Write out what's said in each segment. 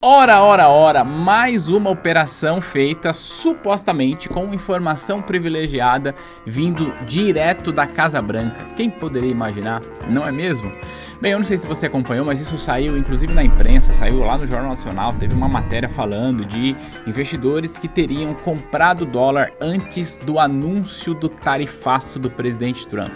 Ora, mais uma operação feita supostamente com informação privilegiada vindo direto da Casa Branca. Quem poderia imaginar, não é mesmo? Bem, eu não sei se você acompanhou, mas isso saiu inclusive na imprensa, saiu lá no Jornal Nacional, teve uma matéria falando de investidores que teriam comprado dólar antes do anúncio do tarifaço do presidente Trump.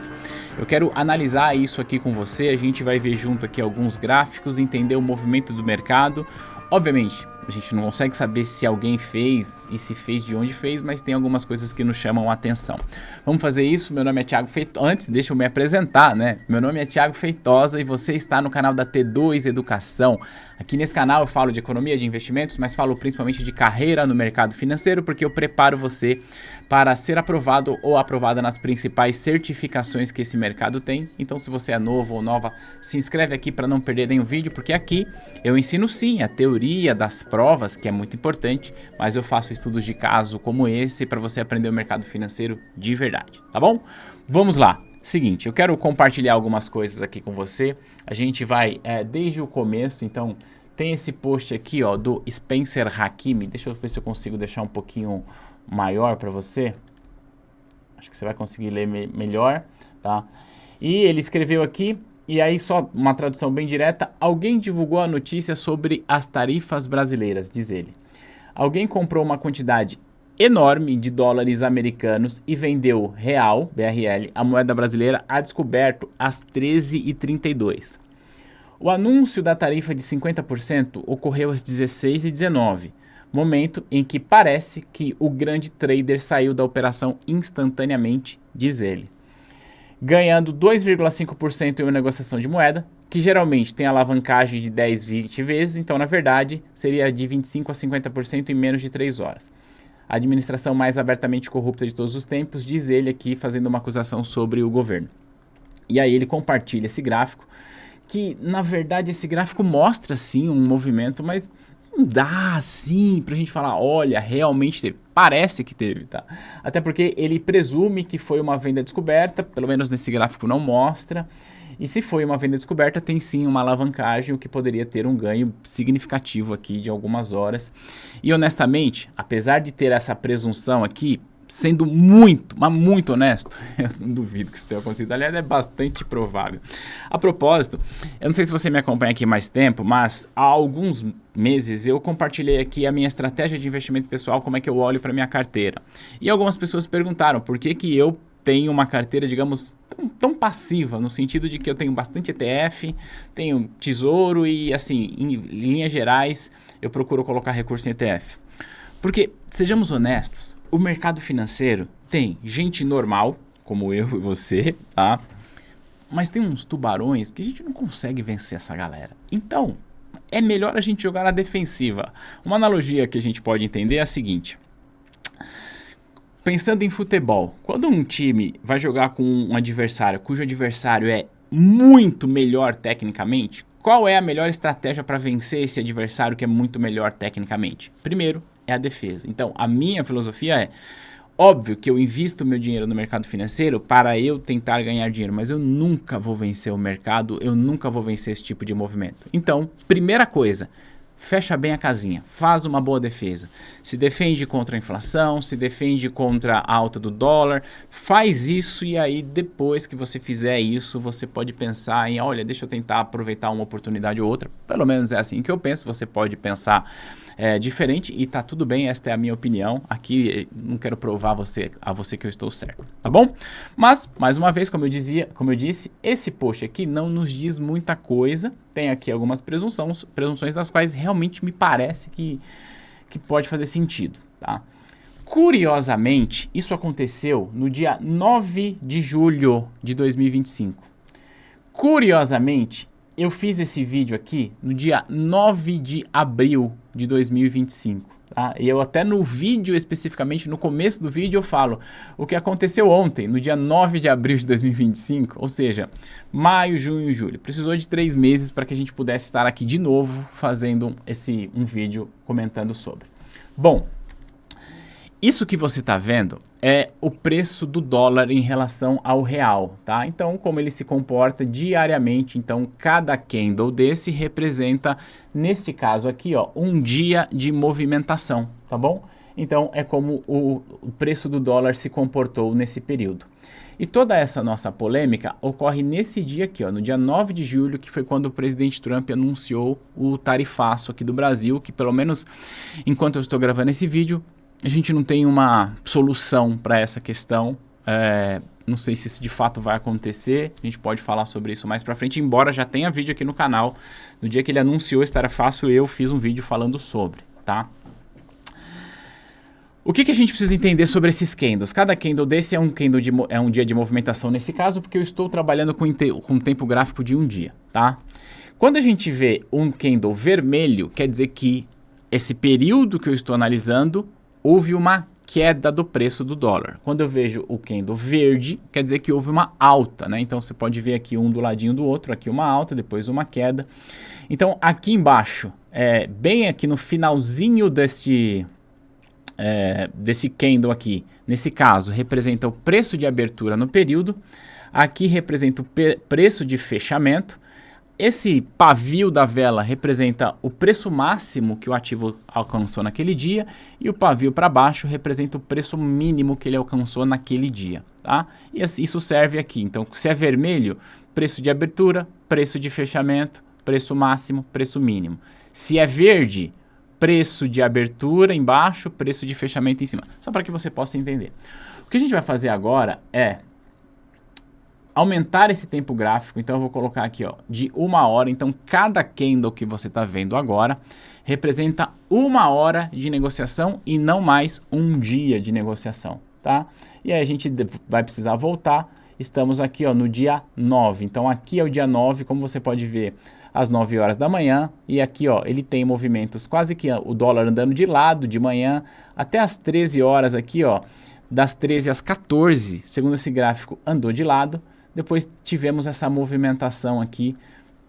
Eu quero analisar isso aqui com você, a gente vai ver junto aqui alguns gráficos, entender o movimento do mercado. Obviamente, a gente não consegue saber se alguém fez e se fez de onde fez, mas tem algumas coisas que nos chamam a atenção. Vamos fazer isso? Meu nome é Thiago Feitosa. Antes, deixa eu me apresentar, né? Meu nome é Thiago Feitosa e você está no canal da T2 Educação. Aqui nesse canal eu falo de economia, de investimentos, mas falo principalmente de carreira no mercado financeiro, porque eu preparo você para ser aprovado ou aprovada nas principais certificações que esse mercado tem. Então, se você é novo ou nova, se inscreve aqui para não perder nenhum vídeo, porque aqui eu ensino sim a teoria das provas, que é muito importante, mas eu faço estudos de caso como esse para você aprender o mercado financeiro de verdade, tá bom? Vamos lá. Seguinte, eu quero compartilhar algumas coisas aqui com você. A gente vai desde o começo, então tem esse post aqui, ó, do Spencer Hakimi. Deixa eu ver se eu consigo deixar um pouquinho maior para você. Acho que você vai conseguir ler melhor, tá? E ele escreveu aqui, e aí só uma tradução bem direta: alguém divulgou a notícia sobre as tarifas brasileiras, diz ele. Alguém comprou uma quantidade enorme de dólares americanos e vendeu real, BRL, a moeda brasileira a descoberto às 13h32. O anúncio da tarifa de 50% ocorreu às 16h19, momento em que parece que o grande trader saiu da operação instantaneamente, diz ele, ganhando 2,5% em uma negociação de moeda, que geralmente tem alavancagem de 10, 20 vezes, então na verdade seria de 25% a 50% em menos de 3 horas. A administração mais abertamente corrupta de todos os tempos, diz ele aqui, fazendo uma acusação sobre o governo. E aí ele compartilha esse gráfico, que na verdade esse gráfico mostra sim um movimento, mas não dá assim pra gente falar, olha, realmente teve. Parece que teve, tá? Até porque ele presume que foi uma venda descoberta, pelo menos nesse gráfico não mostra. E se foi uma venda descoberta, tem sim uma alavancagem, o que poderia ter um ganho significativo aqui de algumas horas. E honestamente, apesar de ter essa presunção aqui, sendo muito, mas muito honesto, eu não duvido que isso tenha acontecido. Aliás, é bastante provável. A propósito, eu não sei se você me acompanha aqui mais tempo, mas há alguns meses eu compartilhei aqui a minha estratégia de investimento pessoal, como é que eu olho para minha carteira. E algumas pessoas perguntaram por que que eu tenho uma carteira, digamos, tão passiva, no sentido de que eu tenho bastante ETF, tenho tesouro e, assim, em linhas gerais, eu procuro colocar recurso em ETF. Porque, sejamos honestos, o mercado financeiro tem gente normal, como eu e você, tá? Mas tem uns tubarões que a gente não consegue vencer essa galera. Então, é melhor a gente jogar na defensiva. Uma analogia que a gente pode entender é a seguinte: pensando em futebol, quando um time vai jogar com um adversário cujo adversário é muito melhor tecnicamente, qual é a melhor estratégia para vencer esse adversário que é muito melhor tecnicamente? Primeiro, é a defesa. Então, a minha filosofia é: óbvio que eu invisto meu dinheiro no mercado financeiro para eu tentar ganhar dinheiro, mas eu nunca vou vencer o mercado, eu nunca vou vencer esse tipo de movimento. Então, primeira coisa, fecha bem a casinha, faz uma boa defesa. Se defende contra a inflação, se defende contra a alta do dólar, faz isso e aí depois que você fizer isso, você pode pensar em, olha, deixa eu tentar aproveitar uma oportunidade ou outra. Pelo menos é assim que eu penso, você pode pensar diferente e tá tudo bem, esta é a minha opinião. Aqui não quero provar a você que eu estou certo, tá bom? Mas, mais uma vez, como eu disse, esse post aqui não nos diz muita coisa. Tem aqui algumas presunções das quais realmente me parece que pode fazer sentido, tá? Curiosamente, isso aconteceu no dia 9 de julho de 2025. Curiosamente, eu fiz esse vídeo aqui no dia 9 de abril de 2025. Tá? E eu até no vídeo, especificamente no começo do vídeo, eu falo o que aconteceu ontem, no dia 9 de abril de 2025, ou seja, maio, junho e julho. Precisou de 3 meses para que a gente pudesse estar aqui de novo fazendo um vídeo comentando sobre. Bom, Isso que você está vendo é o preço do dólar em relação ao real, tá? Então, como ele se comporta diariamente, então cada candle desse representa, nesse caso aqui, ó, um dia de movimentação, tá bom? Então, é como o preço do dólar se comportou nesse período. E toda essa nossa polêmica ocorre nesse dia aqui, ó, no dia 9 de julho, que foi quando o presidente Trump anunciou o tarifaço aqui do Brasil, que pelo menos enquanto eu estou gravando esse vídeo, a gente não tem uma solução para essa questão. Não sei se isso de fato vai acontecer. A gente pode falar sobre isso mais para frente, embora já tenha vídeo aqui no canal. No dia que ele anunciou esse tarifaço, eu fiz um vídeo falando sobre, tá? O que a gente precisa entender sobre esses candles? Cada candle desse é um dia de movimentação nesse caso, porque eu estou trabalhando com um tempo gráfico de um dia, tá? Quando a gente vê um candle vermelho, quer dizer que esse período que eu estou analisando, houve uma queda do preço do dólar. Quando eu vejo o candle verde, quer dizer que houve uma alta, né? Então você pode ver aqui um do ladinho do outro, aqui uma alta, depois uma queda. Então aqui embaixo, bem aqui no finalzinho desse candle aqui, nesse caso, representa o preço de abertura no período. Aqui representa o preço de fechamento. Esse pavio da vela representa o preço máximo que o ativo alcançou naquele dia e o pavio para baixo representa o preço mínimo que ele alcançou naquele dia, tá? E isso serve aqui. Então, se é vermelho, preço de abertura, preço de fechamento, preço máximo, preço mínimo. Se é verde, preço de abertura embaixo, preço de fechamento em cima. Só para que você possa entender. O que a gente vai fazer agora é aumentar esse tempo gráfico. Então eu vou colocar aqui, ó, de 1 hora. Então cada candle que você está vendo agora representa 1 hora de negociação e não mais um dia de negociação, tá? E aí a gente vai precisar voltar. Estamos aqui, ó, no dia 9. Então aqui é o dia 9, como você pode ver, às 9 horas da manhã. E aqui, ó, ele tem movimentos quase que o dólar andando de lado de manhã até às 13 horas aqui, ó, das 13 às 14, segundo esse gráfico, andou de lado. Depois tivemos essa movimentação aqui,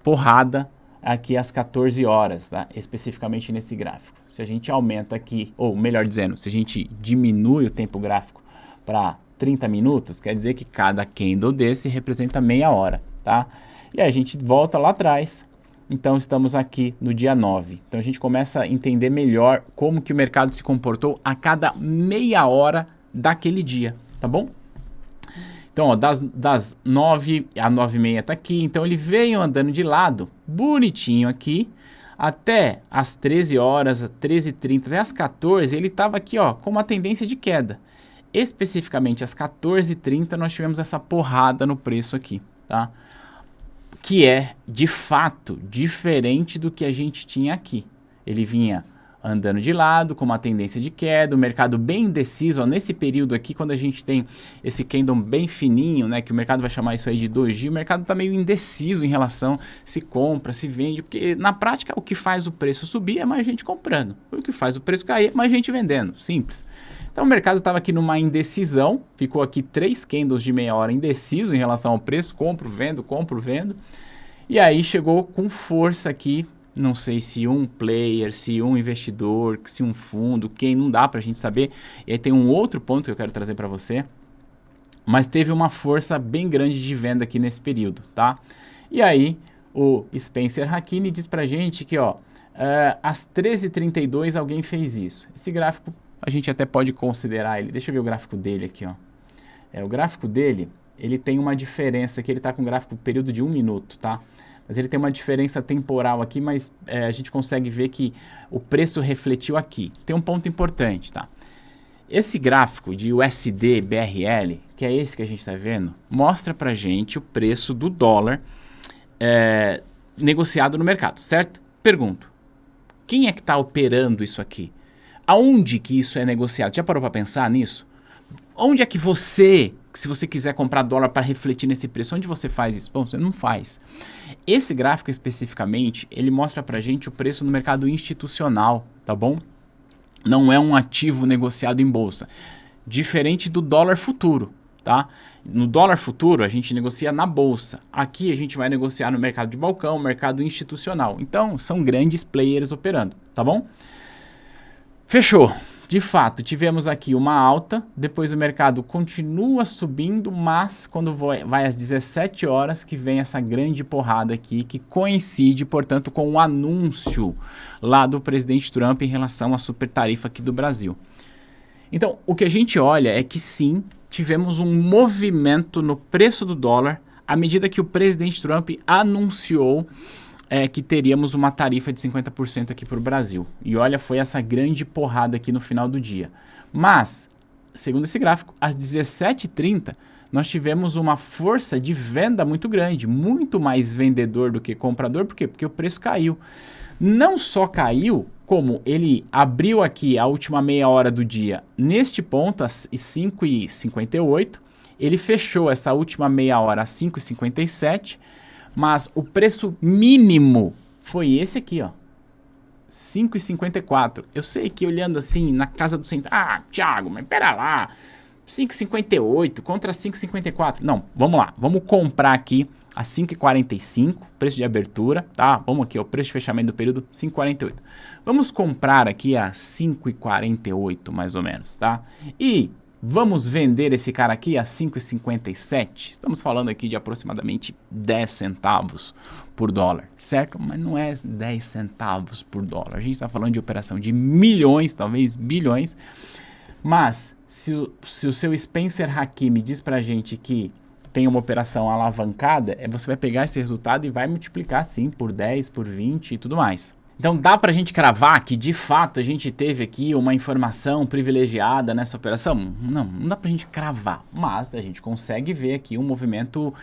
porrada, aqui às 14 horas, tá? Especificamente nesse gráfico. Se a gente aumenta aqui, ou melhor dizendo, se a gente diminui o tempo gráfico para 30 minutos, quer dizer que cada candle desse representa meia hora, tá? E aí a gente volta lá atrás, então estamos aqui no dia 9. Então a gente começa a entender melhor como que o mercado se comportou a cada meia hora daquele dia, tá bom? Então, ó, das 9 a 9h30 tá aqui. Então, ele veio andando de lado, bonitinho aqui, até as 13 horas, 13h30, até as 14, ele estava aqui, ó, com uma tendência de queda. Especificamente, às 14h30, nós tivemos essa porrada no preço aqui, tá? Que é, de fato, diferente do que a gente tinha aqui. Ele vinha andando de lado, com uma tendência de queda, o mercado bem indeciso, ó, nesse período aqui, quando a gente tem esse candle bem fininho, né, que o mercado vai chamar isso aí de doji, o mercado está meio indeciso em relação se compra, se vende, porque na prática o que faz o preço subir é mais gente comprando, o que faz o preço cair é mais gente vendendo, simples. Então o mercado estava aqui numa indecisão, ficou aqui 3 candles de meia hora indeciso em relação ao preço, compro, vendo, e aí chegou com força aqui. Não sei se um player, se um investidor, se um fundo, quem, não dá para a gente saber. E aí tem um outro ponto que eu quero trazer para você. Mas teve uma força bem grande de venda aqui nesse período, tá? E aí o Spencer Hakimi diz para a gente que, ó, às 13h32 alguém fez isso. Esse gráfico a gente até pode considerar ele. Deixa eu ver o gráfico dele aqui, ó. O gráfico dele, ele tem uma diferença aqui, ele está com um gráfico período de 1 minuto, tá? Mas ele tem uma diferença temporal aqui, mas a gente consegue ver que o preço refletiu aqui. Tem um ponto importante, tá? Esse gráfico de USD BRL, que é esse que a gente está vendo, mostra pra gente o preço do dólar negociado no mercado, certo? Pergunto, quem é que está operando isso aqui? Aonde que isso é negociado? Já parou para pensar nisso? Onde é que você, se você quiser comprar dólar para refletir nesse preço, onde você faz isso? Bom, você não faz. Esse gráfico especificamente, ele mostra pra gente o preço no mercado institucional, tá bom? Não é um ativo negociado em bolsa. Diferente do dólar futuro, tá? No dólar futuro, a gente negocia na bolsa. Aqui a gente vai negociar no mercado de balcão, mercado institucional. Então, são grandes players operando, tá bom? Fechou. de fato, tivemos aqui uma alta, depois o mercado continua subindo, mas quando vai às 17 horas que vem essa grande porrada aqui, que coincide, portanto, com o anúncio lá do presidente Trump em relação à super tarifa aqui do Brasil. Então, o que a gente olha é que sim, tivemos um movimento no preço do dólar à medida que o presidente Trump anunciou que teríamos uma tarifa de 50% aqui para o Brasil. E olha, foi essa grande porrada aqui no final do dia. Mas, segundo esse gráfico, às 17h30, nós tivemos uma força de venda muito grande, muito mais vendedor do que comprador. Por quê? Porque o preço caiu. Não só caiu, como ele abriu aqui a última meia hora do dia neste ponto, às 5h58, ele fechou essa última meia hora às 5h57, mas o preço mínimo foi esse aqui, ó, 5h54. Eu sei que olhando assim na casa do centavo, Thiago, mas pera lá, 5h58 contra 5h54. Não, vamos lá, vamos comprar aqui a 5h45, preço de abertura, tá? Vamos aqui, ó, preço de fechamento do período 5h48. Vamos comprar aqui a 5h48 mais ou menos, tá? E vamos vender esse cara aqui a 5h57. Estamos falando aqui de aproximadamente 10 centavos por dólar, certo? Mas não é 10 centavos por dólar. A gente está falando de operação de milhões, talvez bilhões. Mas se o seu Spencer Hakimi diz pra gente que tem uma operação alavancada, você vai pegar esse resultado e vai multiplicar sim por 10, por 20 e tudo mais. Então dá pra gente cravar que de fato a gente teve aqui uma informação privilegiada nessa operação? Não dá pra gente cravar, mas a gente consegue ver aqui um movimento,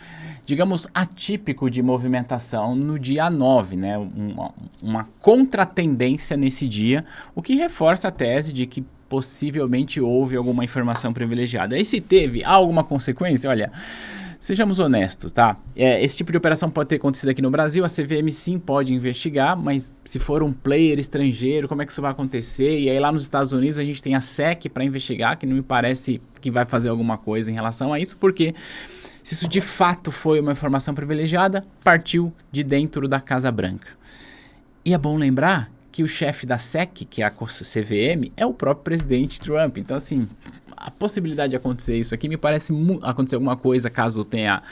digamos, atípico de movimentação no dia 9, né? Uma contratendência nesse dia, o que reforça a tese de que possivelmente houve alguma informação privilegiada. E se teve alguma consequência, olha, sejamos honestos, tá? Esse tipo de operação pode ter acontecido aqui no Brasil, a CVM sim pode investigar, mas se for um player estrangeiro, como é que isso vai acontecer? E aí lá nos Estados Unidos a gente tem a SEC para investigar, que não me parece que vai fazer alguma coisa em relação a isso, porque se isso de fato foi uma informação privilegiada, partiu de dentro da Casa Branca. E é bom lembrar que o chefe da SEC, que é a CVM, é o próprio presidente Trump. Então, assim, a possibilidade de acontecer isso aqui me parece acontecer alguma coisa, caso tenha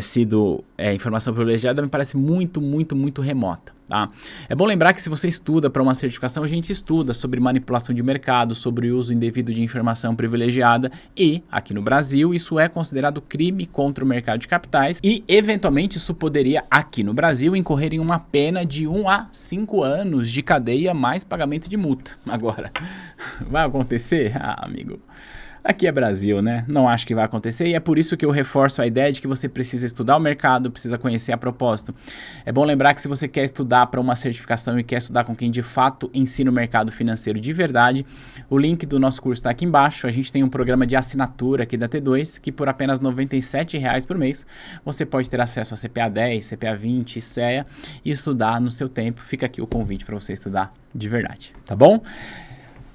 sido informação privilegiada, me parece muito, muito, muito remota. Tá? É bom lembrar que se você estuda para uma certificação, a gente estuda sobre manipulação de mercado, sobre o uso indevido de informação privilegiada e, aqui no Brasil, isso é considerado crime contra o mercado de capitais e, eventualmente, isso poderia, aqui no Brasil, incorrer em uma pena de 1 a 5 anos de cadeia mais pagamento de multa. Agora, vai acontecer? Ah, amigo, aqui é Brasil, né? Não acho que vai acontecer e é por isso que eu reforço a ideia de que você precisa estudar o mercado, precisa conhecer a proposta. É bom lembrar que se você quer estudar para uma certificação e quer estudar com quem de fato ensina o mercado financeiro de verdade, o link do nosso curso está aqui embaixo. A gente tem um programa de assinatura aqui da T2 que por apenas R$ 97,00 por mês você pode ter acesso a CPA 10, CPA 20, CEA e estudar no seu tempo. Fica aqui o convite para você estudar de verdade, tá bom?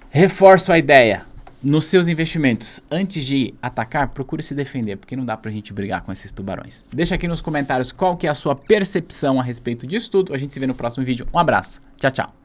Reforço a ideia. Nos seus investimentos, antes de atacar, procure se defender, porque não dá pra gente brigar com esses tubarões. Deixa aqui nos comentários qual que é a sua percepção a respeito disso tudo. A gente se vê no próximo vídeo. Um abraço. Tchau, tchau.